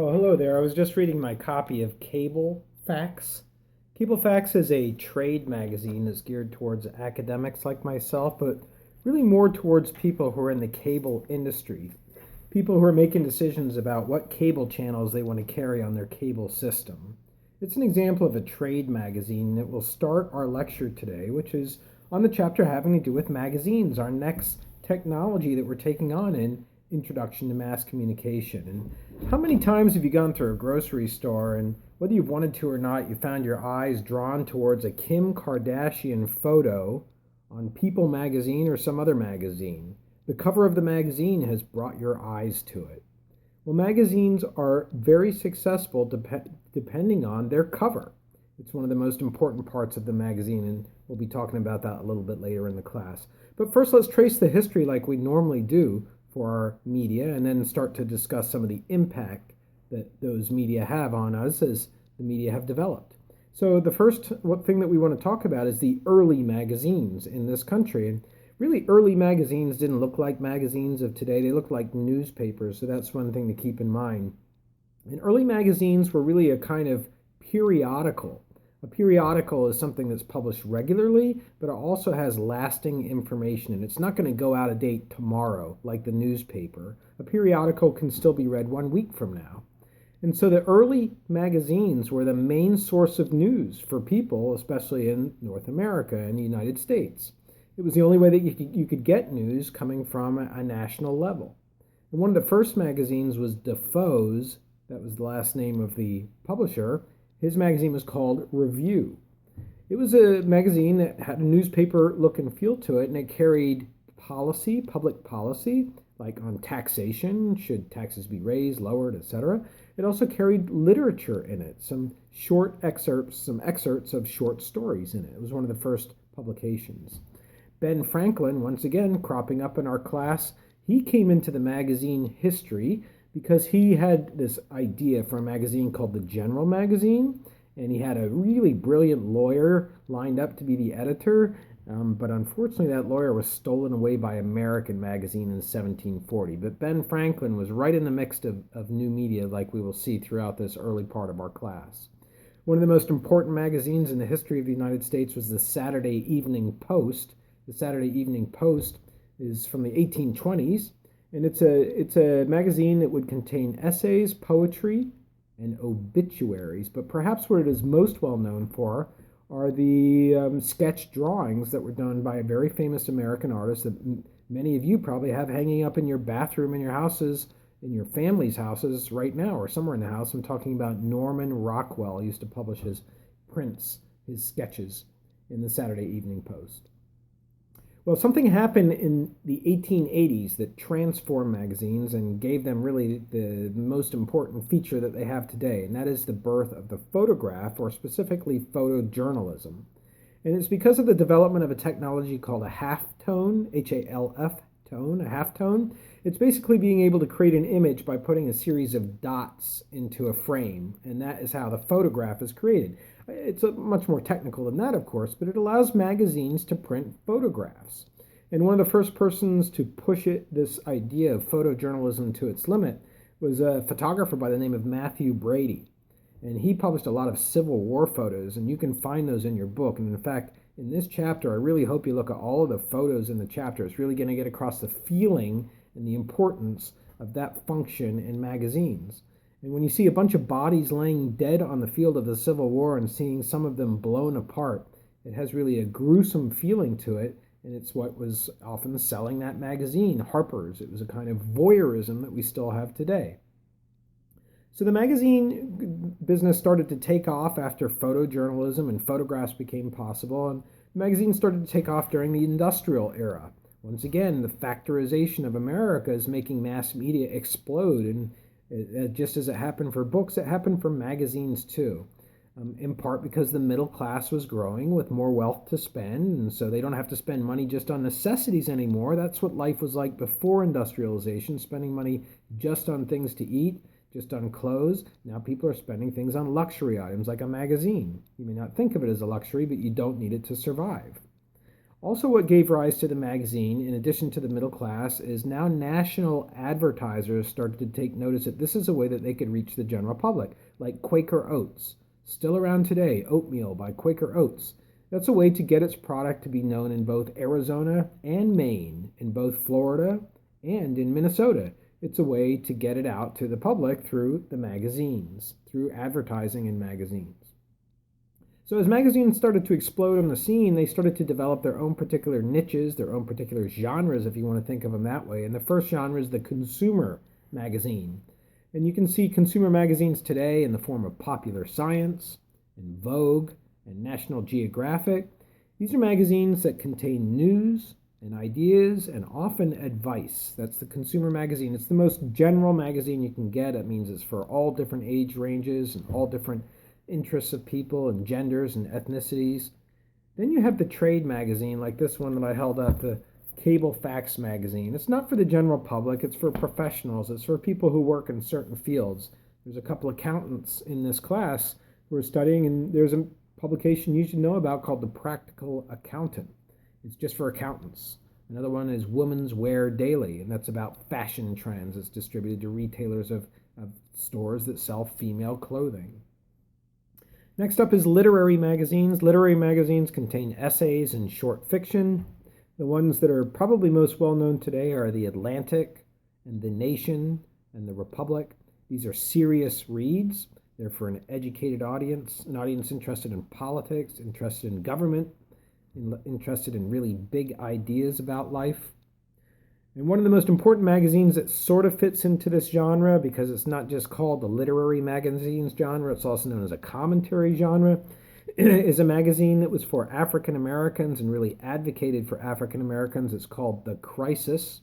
Oh, hello there. I was just reading my copy of Cable Facts. Cable Facts is a trade magazine that's geared towards academics like myself, but really more towards people who are in the cable industry, people who are making decisions about what cable channels they want to carry on their cable system. It's an example of a trade magazine that will start our lecture today, which is on the chapter having to do with magazines, our next technology that we're taking on in Introduction to Mass Communication. And how many times have you gone through a grocery store and whether you wanted to or not, you found your eyes drawn towards a Kim Kardashian photo on People magazine or some other magazine? The cover of the magazine has brought your eyes to it. Well, magazines are very successful depending on their cover. It's one of the most important parts of the magazine, and we'll be talking about that a little bit later in the class. But first, let's trace the history like we normally do for our media, and then start to discuss some of the impact that those media have on us as the media have developed. So the first thing that we want to talk about is the early magazines in this country. And really, early magazines didn't look like magazines of today. They looked like newspapers, so that's one thing to keep in mind. And early magazines were really a kind of periodical. A periodical is something that's published regularly, but it also has lasting information, and it's not going to go out of date tomorrow like the newspaper. A periodical can still be read 1 week from now. And so the early magazines were the main source of news for people, especially in North America and the United States. It was the only way that you could get news coming from a national level. And one of the first magazines was Defoe's, that was the last name of the publisher. His magazine was called Review. It was a magazine that had a newspaper look and feel to it, and it carried policy, public policy, like on taxation, should taxes be raised, lowered, etc. It also carried literature in it, some excerpts of short stories in it. It was one of the first publications. Ben Franklin, once again cropping up in our class, he came into the magazine history because he had this idea for a magazine called the General Magazine, and he had a really brilliant lawyer lined up to be the editor, but unfortunately that lawyer was stolen away by American Magazine in 1740. But Ben Franklin was right in the mix of new media, like we will see throughout this early part of our class. One of the most important magazines in the history of the United States was the Saturday Evening Post. The Saturday Evening Post is from the 1820s. And it's a magazine that would contain essays, poetry, and obituaries. But perhaps what it is most well known for are the sketch drawings that were done by a very famous American artist that many of you probably have hanging up in your bathroom in your houses, in your family's houses right now, or somewhere in the house. I'm talking about Norman Rockwell. He used to publish his prints, his sketches, in the Saturday Evening Post. Well, something happened in the 1880s that transformed magazines and gave them really the most important feature that they have today, and that is the birth of the photograph, or specifically photojournalism. And it's because of the development of a technology called a halftone, H-A-L-F tone, a halftone. It's basically being able to create an image by putting a series of dots into a frame, and that is how the photograph is created. It's much more technical than that, of course, but it allows magazines to print photographs. And one of the first persons to push this idea of photojournalism to its limit was a photographer by the name of Matthew Brady. And he published a lot of Civil War photos, and you can find those in your book. And in fact, in this chapter, I really hope you look at all of the photos in the chapter. It's really going to get across the feeling and the importance of that function in magazines. And when you see a bunch of bodies laying dead on the field of the Civil War and seeing some of them blown apart, it has really a gruesome feeling to it, and it's what was often selling that magazine, Harper's. It was a kind of voyeurism that we still have today. So the magazine business started to take off after photojournalism and photographs became possible, and the magazine started to take off during the industrial era. Once again, the factorization of America is making mass media explode, and just as it happened for books, it happened for magazines too, in part because the middle class was growing with more wealth to spend, and so they don't have to spend money just on necessities anymore. That's what life was like before industrialization, spending money just on things to eat, just on clothes. Now people are spending things on luxury items like a magazine. You may not think of it as a luxury, but you don't need it to survive. Also, what gave rise to the magazine, in addition to the middle class, is now national advertisers started to take notice that this is a way that they could reach the general public, like Quaker Oats. Still around today, oatmeal by Quaker Oats. That's a way to get its product to be known in both Arizona and Maine, in both Florida and in Minnesota. It's a way to get it out to the public through the magazines, through advertising in magazines. So as magazines started to explode on the scene, they started to develop their own particular niches, their own particular genres, if you want to think of them that way. And the first genre is the consumer magazine. And you can see consumer magazines today in the form of Popular Science and Vogue and National Geographic. These are magazines that contain news and ideas and often advice. That's the consumer magazine. It's the most general magazine you can get. It means it's for all different age ranges and all different interests of people and genders and ethnicities. Then you have the trade magazine, like this one that I held up, the Cable Fax magazine. It's not for the general public, it's for professionals. It's for people who work in certain fields. There's a couple accountants in this class who are studying, and there's a publication you should know about called The Practical Accountant. It's just for accountants. Another one is Women's Wear Daily, and that's about fashion trends. It's distributed to retailers of stores that sell female clothing. Next up is literary magazines. Literary magazines contain essays and short fiction. The ones that are probably most well known today are The Atlantic and The Nation and The Republic. These are serious reads. They're for an educated audience, an audience interested in politics, interested in government, interested in really big ideas about life. And one of the most important magazines that sort of fits into this genre, because it's not just called the literary magazines genre, it's also known as a commentary genre, is a magazine that was for African Americans and really advocated for African Americans. It's called The Crisis.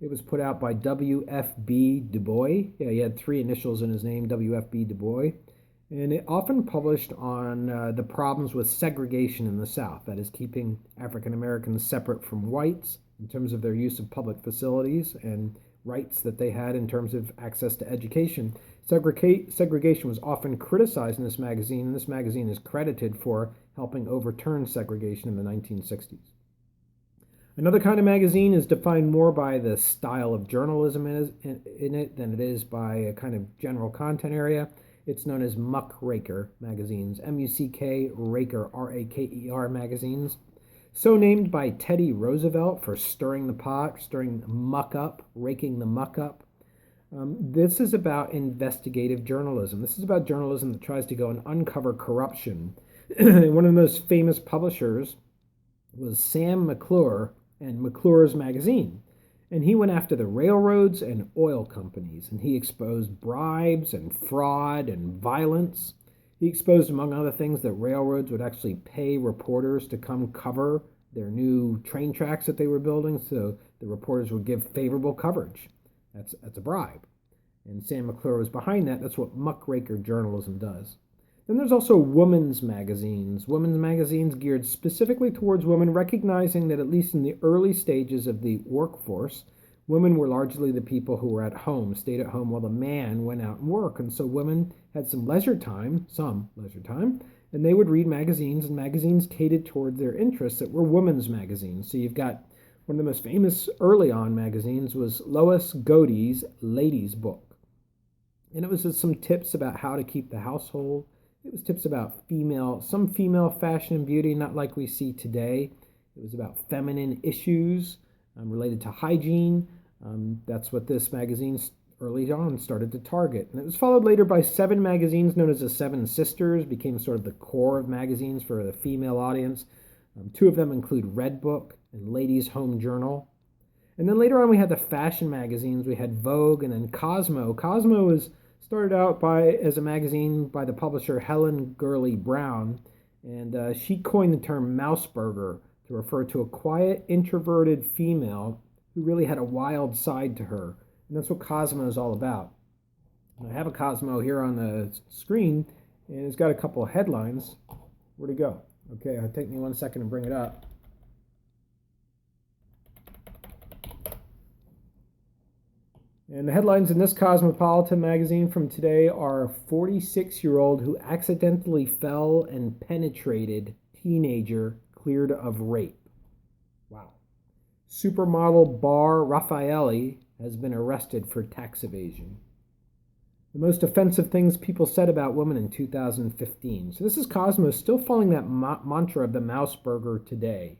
It was put out by W.F.B. Du Bois. Yeah, he had three initials in his name, W.F.B. Du Bois. And it often published on the problems with segregation in the South, that is, keeping African Americans separate from whites in terms of their use of public facilities and rights that they had in terms of access to education. Segregation was often criticized in this magazine, and this magazine is credited for helping overturn segregation in the 1960s. Another kind of magazine is defined more by the style of journalism in it than it is by a kind of general content area. It's known as muckraker magazines, M-U-C-K, Raker, R-A-K-E-R magazines. So named by Teddy Roosevelt for stirring the pot, stirring the muck up, raking the muck up. This is about investigative journalism. This is about journalism that tries to go and uncover corruption. One of the most famous publishers was Sam McClure and McClure's magazine. And he went after the railroads and oil companies, and he exposed bribes and fraud and violence. He exposed, among other things, that railroads would actually pay reporters to come cover their new train tracks that they were building, so the reporters would give favorable coverage. That's a bribe. And Sam McClure was behind that. That's what muckraker journalism does. Then there's also women's magazines geared specifically towards women, recognizing that at least in the early stages of the workforce, women were largely the people who were at home, stayed at home while the man went out and worked. And so women had some leisure time, and they would read magazines, and magazines catered toward their interests that were women's magazines. So you've got one of the most famous early on magazines was Lois Godey's Ladies' Book. And it was just some tips about how to keep the household. It was tips about some female fashion and beauty, not like we see today. It was about feminine issues related to hygiene. That's what this magazine early on started to target. And it was followed later by 7 magazines known as the Seven Sisters, became sort of the core of magazines for the female audience. 2 of them include Red Book and Ladies' Home Journal. And then later on we had the fashion magazines. We had Vogue and then Cosmo. Cosmo was started out as a magazine by the publisher Helen Gurley Brown, and she coined the term Mouseburger to refer to a quiet, introverted female who really had a wild side to her. And that's what Cosmo is all about. And I have a Cosmo here on the screen, and it's got a couple of headlines. Where'd it go? Okay, it'll take me 1 second to bring it up. And the headlines in this Cosmopolitan magazine from today are a 46-year-old who accidentally fell and penetrated teenager cleared of rape. Wow. Supermodel Bar Raffaelli has been arrested for tax evasion. The most offensive things people said about women in 2015. So this is Cosmos still following that mantra of the mouse burger today.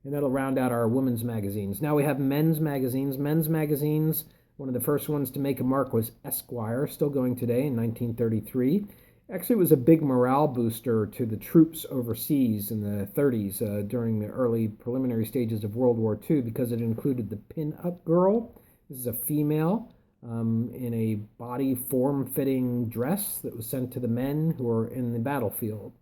And that'll round out our women's magazines. Now we have men's magazines. Men's magazines, one of the first ones to make a mark was Esquire, still going today in 1933. Actually, it was a big morale booster to the troops overseas in the 30s during the early preliminary stages of World War II because it included the pin-up girl. This is a female in a body form-fitting dress that was sent to the men who were in the battlefield.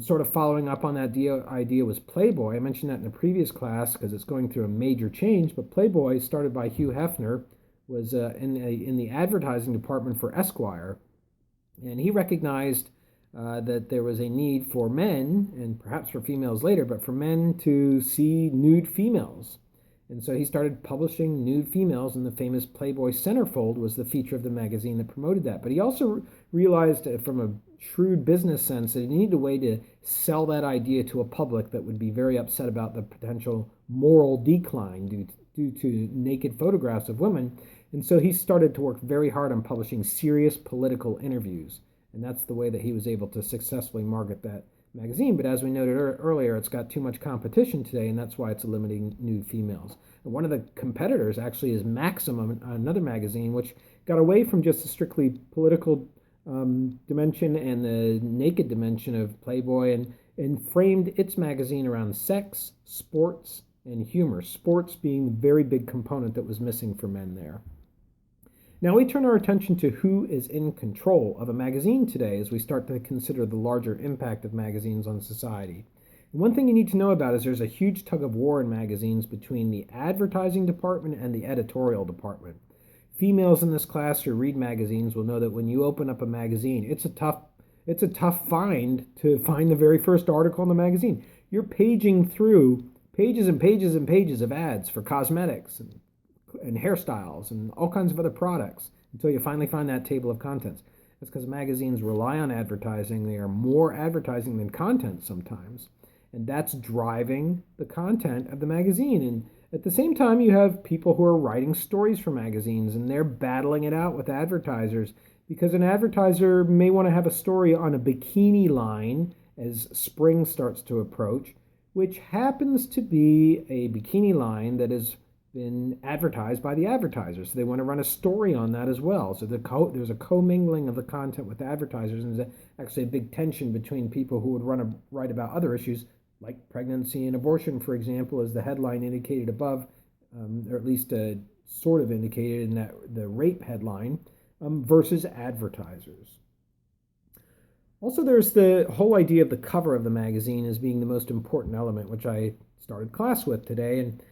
Sort of following up on that idea was Playboy. I mentioned that in a previous class because it's going through a major change, but Playboy, started by Hugh Hefner, was in the advertising department for Esquire, and he recognized that there was a need for men, and perhaps for females later, but for men to see nude females. And so he started publishing nude females, and the famous Playboy centerfold was the feature of the magazine that promoted that. But he also realized from a shrewd business sense that he needed a way to sell that idea to a public that would be very upset about the potential moral decline due to naked photographs of women. And so he started to work very hard on publishing serious political interviews. And that's the way that he was able to successfully market that magazine. But as we noted earlier, it's got too much competition today, and that's why it's limiting nude females. And one of the competitors actually is Maxim, another magazine, which got away from just the strictly political dimension and the naked dimension of Playboy and framed its magazine around sex, sports, and humor. Sports being a very big component that was missing for men there. Now we turn our attention to who is in control of a magazine today as we start to consider the larger impact of magazines on society. And one thing you need to know about is there's a huge tug of war in magazines between the advertising department and the editorial department. Females in this class who read magazines will know that when you open up a magazine, it's a tough find to find the very first article in the magazine. You're paging through pages and pages and pages of ads for cosmetics and hairstyles and all kinds of other products until you finally find that table of contents. That's because magazines rely on advertising. They are more advertising than content sometimes. And that's driving the content of the magazine. And at the same time, you have people who are writing stories for magazines, and they're battling it out with advertisers because an advertiser may want to have a story on a bikini line as spring starts to approach, which happens to be a bikini line that has been advertised by the advertisers. So they want to run a story on that as well. So there's a commingling of the content with advertisers, and there's actually a big tension between people who would write about other issues like pregnancy and abortion, for example, as the headline indicated above, or at least sort of indicated in that the rape headline, versus advertisers. Also, there's the whole idea of the cover of the magazine as being the most important element, which I started class with today. And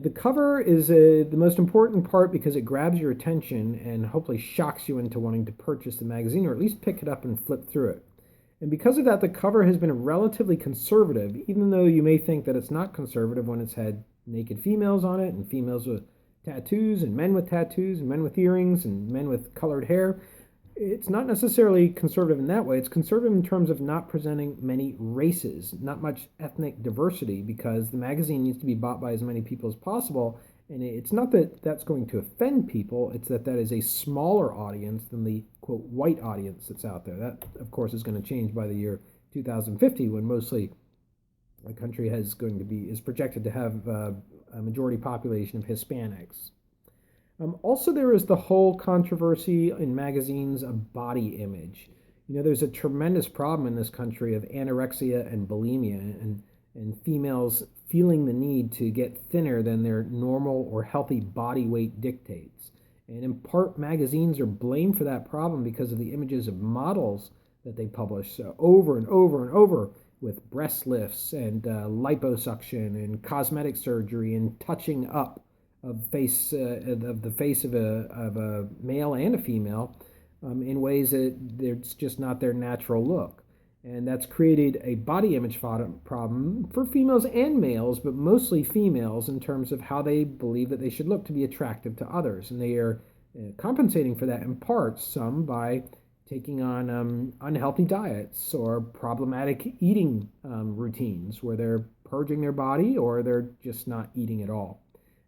the cover is the most important part because it grabs your attention and hopefully shocks you into wanting to purchase the magazine or at least pick it up and flip through it. And because of that, the cover has been relatively conservative, even though you may think that it's not conservative when it's had naked females on it and females with tattoos and men with tattoos and men with earrings and men with colored hair. It's not necessarily conservative in that way. It's conservative in terms of not presenting many races, not much ethnic diversity, because the magazine needs to be bought by as many people as possible. And it's not that that's going to offend people, it's that that is a smaller audience than the, quote, white audience that's out there. That, of course, is going to change by the year 2050 when mostly the country is projected to have a majority population of Hispanics. Also, there is the whole controversy in magazines of body image. You know, there's a tremendous problem in this country of anorexia and bulimia and females feeling the need to get thinner than their normal or healthy body weight dictates. And in part, magazines are blamed for that problem because of the images of models that they publish over and over and over with breast lifts and liposuction and cosmetic surgery and touching up of the face of a male and a female in ways that it's just not their natural look. And that's created a body image problem for females and males, but mostly females in terms of how they believe that they should look to be attractive to others. And they are compensating for that in part, some by taking on unhealthy diets or problematic eating routines where they're purging their body or they're just not eating at all.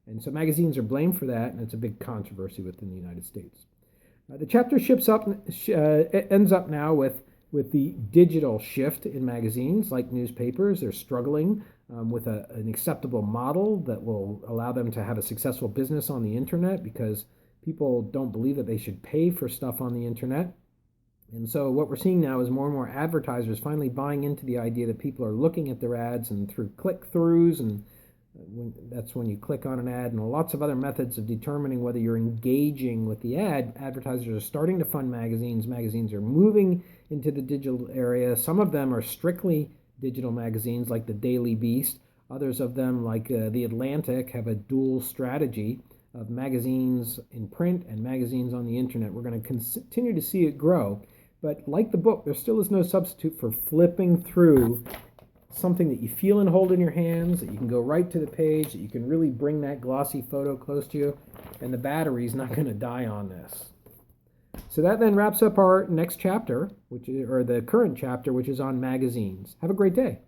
And so magazines are blamed for that, and it's a big controversy within the United States. The chapter ends up now with the digital shift in magazines like newspapers. They're struggling with an acceptable model that will allow them to have a successful business on the internet because people don't believe that they should pay for stuff on the internet. And so what we're seeing now is more and more advertisers finally buying into the idea that people are looking at their ads and through click-throughs, and that's when you click on an ad, and lots of other methods of determining whether you're engaging with the ad. Advertisers are starting to fund magazines. Magazines are moving into the digital area. Some of them are strictly digital magazines like the Daily Beast. Others of them, like The Atlantic, have a dual strategy of magazines in print and magazines on the internet. We're going to continue to see it grow. But like the book, there still is no substitute for flipping through something that you feel and hold in your hands, that you can go right to the page, that you can really bring that glossy photo close to you, and the battery's not going to die on this. So that then wraps up our next chapter, or the current chapter, which is on magazines. Have a great day.